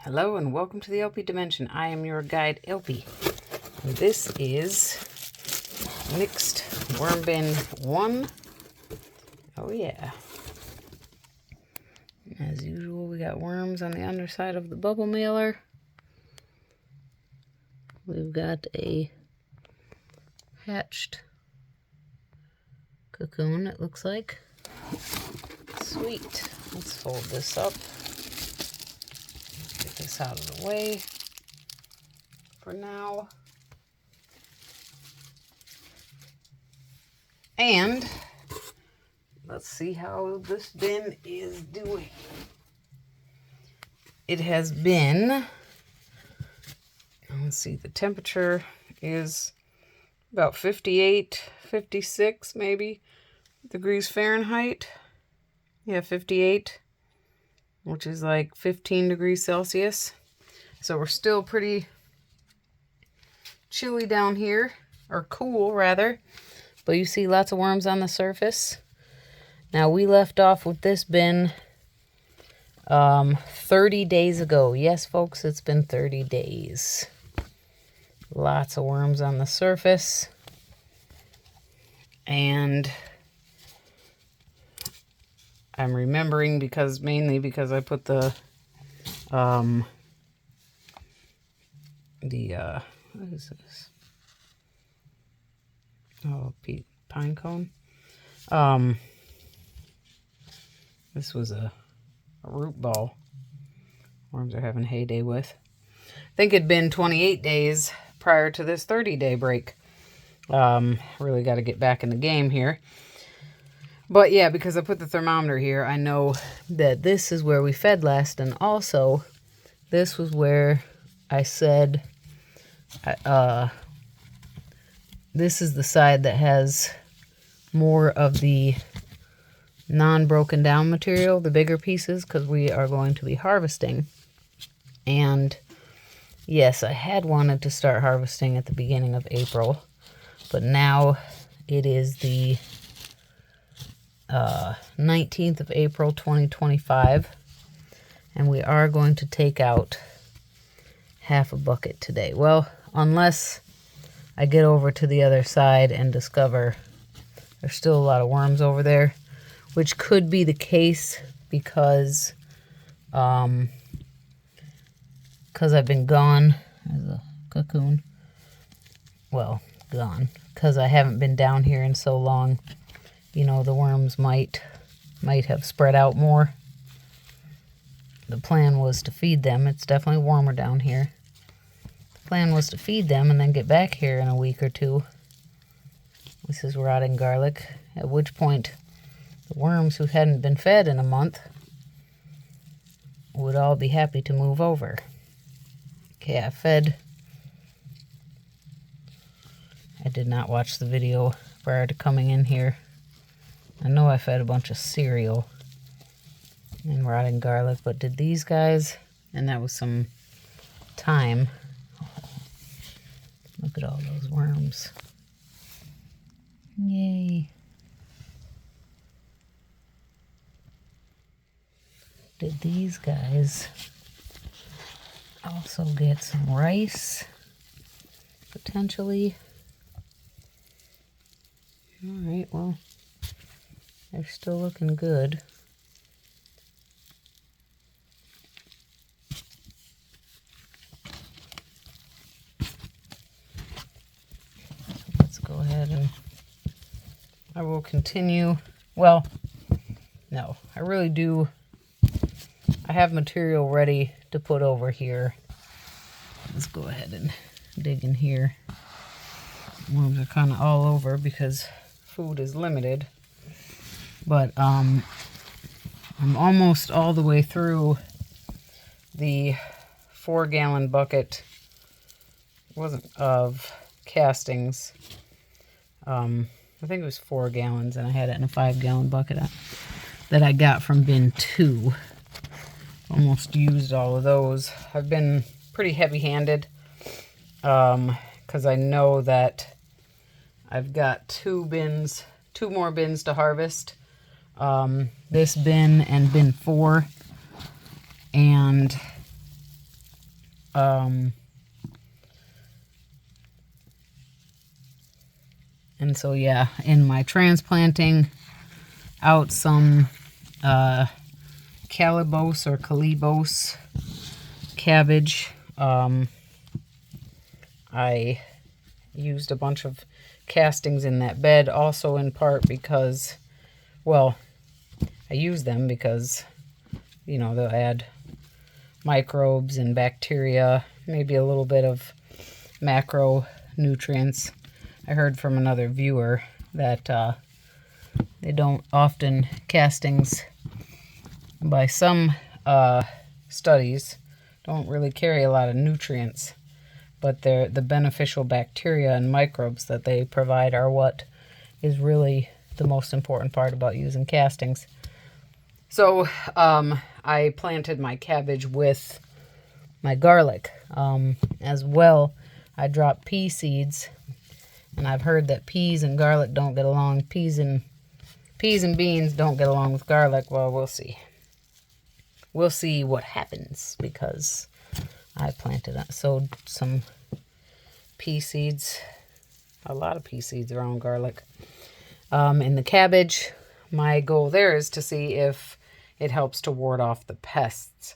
Hello and welcome to the theElpyDimension. I am your guide, Elpy. And this is mixed worm bin 1. Oh yeah. As usual, we got worms on the underside of the bubble mailer. We've got a hatched cocoon, it looks like. Sweet. Let's fold this up. Get this out of the way for now. And let's see how this bin is doing. It has been, let's see, the temperature is about 58, 56 maybe degrees Fahrenheit. Yeah, 58, which is like 15 degrees Celsius. So we're still pretty chilly down here, or cool rather. But you see lots of worms on the surface. Now we left off with this bin 30 days ago. Yes, folks, it's been 30 days. Lots of worms on the surface. And I'm remembering mainly because I put what is this? Oh, pine cone. This was a root ball worms are having heyday with. I think it'd been 28 days prior to this 30-day break. Really got to get back in the game here. But yeah, because I put the thermometer here, I know that this is where we fed last, and also this was where I said this is the side that has more of the non-broken down material, the bigger pieces, because we are going to be harvesting. And yes, I had wanted to start harvesting at the beginning of April, but now it is the 19th of April 2025, and we are going to take out half a bucket today. Well, unless I get over to the other side and discover there's still a lot of worms over there, which could be the case because I've been gone as a cocoon. Well, gone because I haven't been down here in so long. You know, the worms might have spread out more. The plan was to feed them. It's definitely warmer down here. The plan was to feed them and then get back here in a week or two. This is rotting garlic, at which point the worms who hadn't been fed in a month would all be happy to move over. Okay, I did not watch the video prior to coming in here. I know I fed a bunch of cereal and rotting garlic, but did these guys, and that was some time. Look at all those worms. Yay. Did these guys also get some rice, potentially? All right, well, they're still looking good. Let's go ahead and I will continue. Well, no, I really do. I have material ready to put over here. Let's go ahead and dig in here. Worms are kind of all over because food is limited. But I'm almost all the way through the 4-gallon bucket. Of castings. I think it was 4 gallons, and I had it in a 5-gallon bucket that I got from bin 2. Almost used all of those. I've been pretty heavy-handed because I know that I've got 2 more bins to harvest. This bin and bin 4, and And so, yeah, in my transplanting out some calibos or calibos cabbage, I used a bunch of castings in that bed, also in part because, well, I use them because, you know, they'll add microbes and bacteria, maybe a little bit of macronutrients. I heard from another viewer that they don't often, castings by some studies don't really carry a lot of nutrients, but the beneficial bacteria and microbes that they provide are what is really the most important part about using castings. So I planted my cabbage with my garlic as well. I dropped pea seeds, and I've heard that peas and garlic don't get along. Peas and beans don't get along with garlic. Well, we'll see. We'll see what happens, because I sowed some pea seeds, a lot of pea seeds around garlic. In the cabbage, my goal there is to see if it helps to ward off the pests.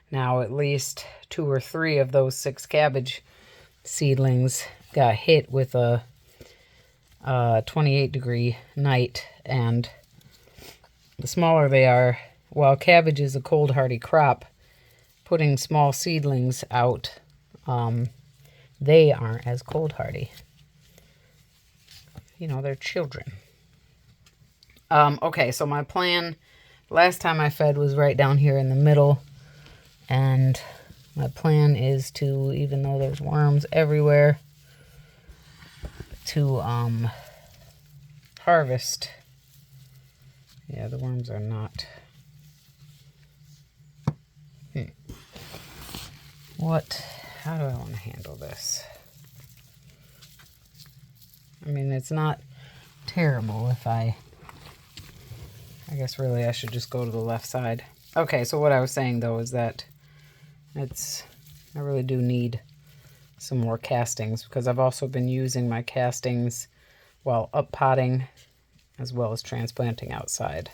Now, at least 2 or 3 of those 6 cabbage seedlings got hit with a 28-degree night, and the smaller they are, while cabbage is a cold hardy crop, putting small seedlings out, they aren't as cold hardy. You know, they're children. Okay, so my plan last time I fed was right down here in the middle, and my plan is to, even though there's worms everywhere, to harvest. Yeah, the worms are not. How do I want to handle this? I mean, it's not terrible if I guess really I should just go to the left side. Okay, so what I was saying though is that I really do need some more castings, because I've also been using my castings while up potting as well as transplanting outside.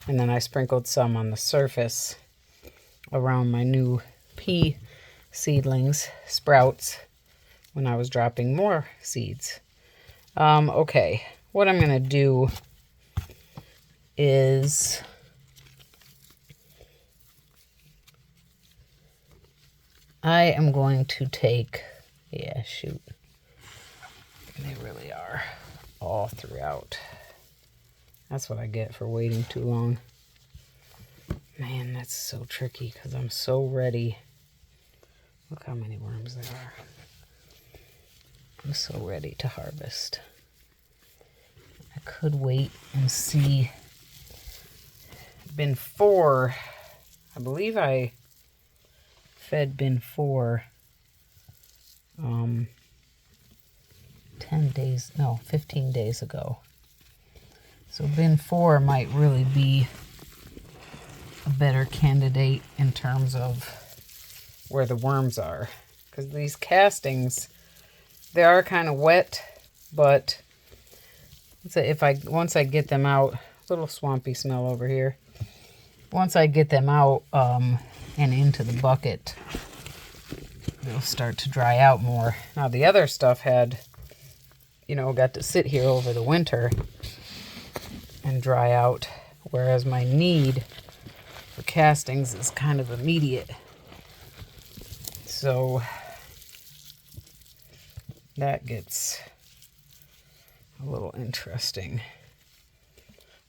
And then I sprinkled some on the surface around my new pea seedlings, sprouts, when I was dropping more seeds. Okay, what I'm going to do is I am going to take, yeah, shoot, they really are all throughout. That's what I get for waiting too long. Man, that's so tricky because I'm so ready. Look how many worms there are. I'm so ready to harvest. I could wait and see. Bin 4, I believe I fed bin 4 15 days ago. So bin 4 might really be a better candidate in terms of where the worms are, because these castings, they are kind of wet, but once I get them out, little swampy smell over here. Once I get them out and into the bucket, they'll start to dry out more. Now the other stuff had, got to sit here over the winter and dry out, whereas my need for castings is kind of immediate. So that gets a little interesting.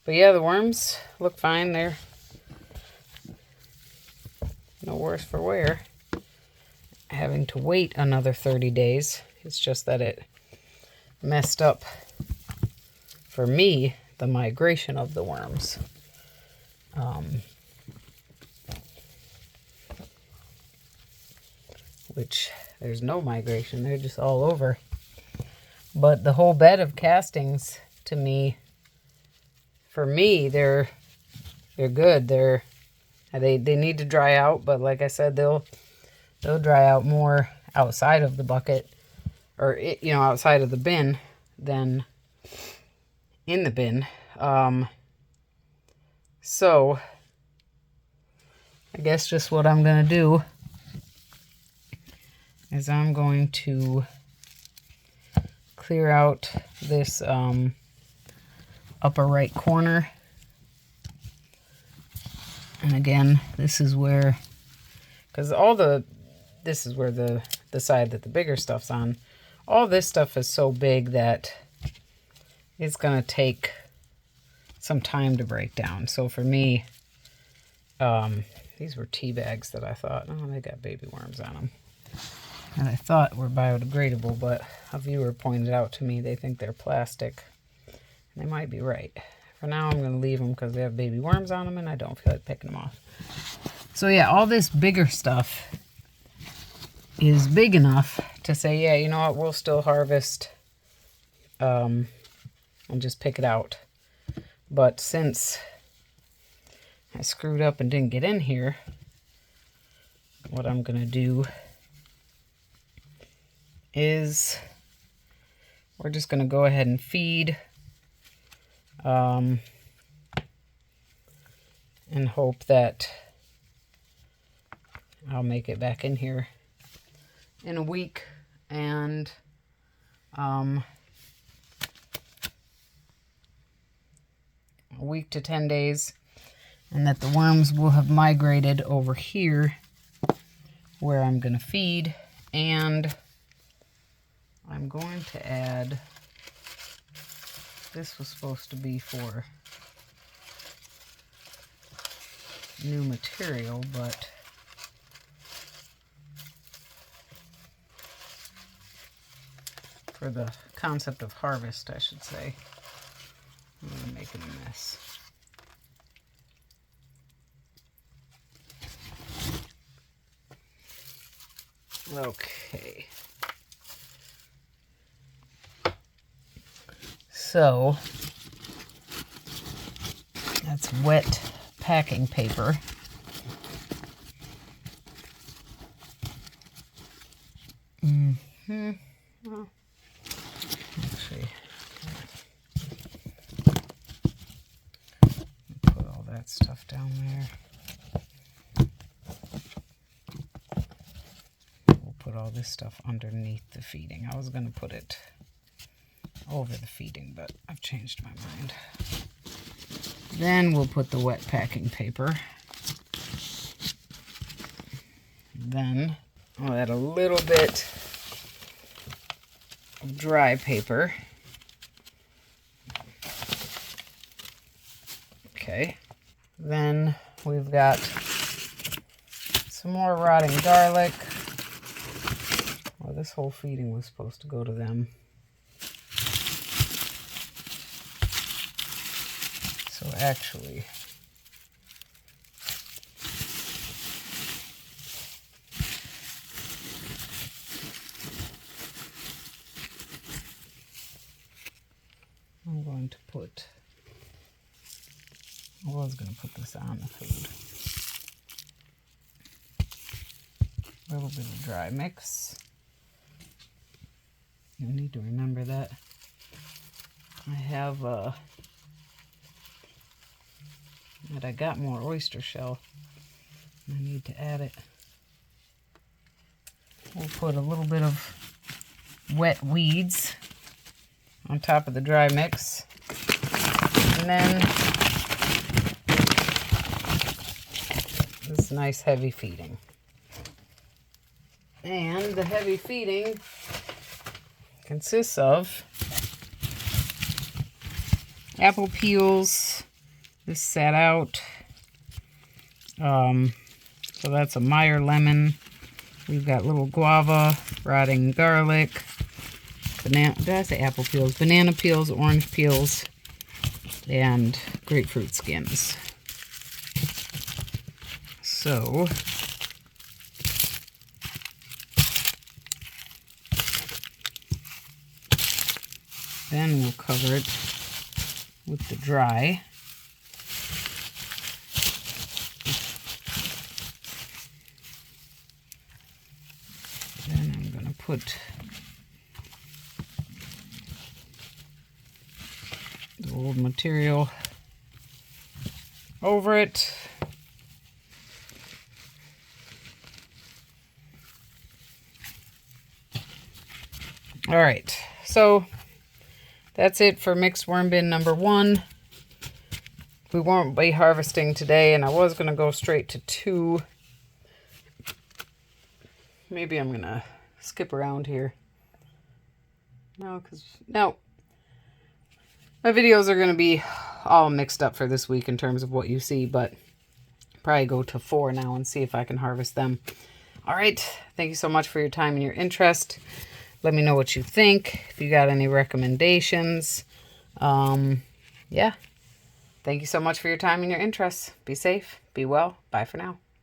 But yeah, the worms look fine. They're no worse for wear. Having to wait another 30 days. It's just that it messed up, for me, the migration of the worms. Which there's no migration. They're just all over. But the whole bed of castings, to me, for me, they're good. They need to dry out, but like I said, they'll They'll dry out more outside of the bucket, or outside of the bin than in the bin. So I guess just what I'm going to do is I'm going to clear out this upper right corner. And again, this is where, because this is where the side that the bigger stuff's on. All this stuff is so big that it's going to take some time to break down. So for me, these were tea bags that I thought, oh, they got baby worms on them. And I thought were biodegradable, but a viewer pointed out to me they think they're plastic. And they might be right. For now, I'm going to leave them because they have baby worms on them and I don't feel like picking them off. So yeah, all this bigger stuff is big enough to say, yeah, you know what, we'll still harvest and just pick it out. But since I screwed up and didn't get in here, what I'm going to do is we're just going to go ahead and feed and hope that I'll make it back in here in a week and a week to 10 days, and that the worms will have migrated over here where I'm going to feed. And I'm going to add, this was supposed to be for new material, but for the concept of harvest, I should say. I'm going to make it a mess. Okay. So, that's wet packing paper. Well, actually, put all that stuff down there. We'll put all this stuff underneath the feeding. I was going to put it over the feeding, but I've changed my mind. Then we'll put the wet packing paper. Then I'll add a little bit of dry paper. Okay. Then we've got some more rotting garlic. Well, this whole feeding was supposed to go to them. So actually, I'm going to put, I was going to put this on the food. A little bit of dry mix. You need to remember that I have that I got more oyster shell. I need to add it. We'll put a little bit of wet weeds on top of the dry mix. And then this nice heavy feeding. And the heavy feeding consists of apple peels. This sat out. So that's a Meyer lemon. We've got little guava, rotting garlic, banana, did I say apple peels? Banana peels, orange peels, and grapefruit skins. So then we'll cover it with the dry. put the old material over it. All right, so that's it for mixed worm bin number 1. We won't be harvesting today, and I was going to go straight to 2. Maybe I'm going to skip around here. No, my videos are going to be all mixed up for this week in terms of what you see, but probably go to 4 now and see if I can harvest them. All right, thank you so much for your time and your interest. Let me know what you think, if you got any recommendations. Yeah. Thank you so much for your time and your interest. Be safe, be well. Bye for now.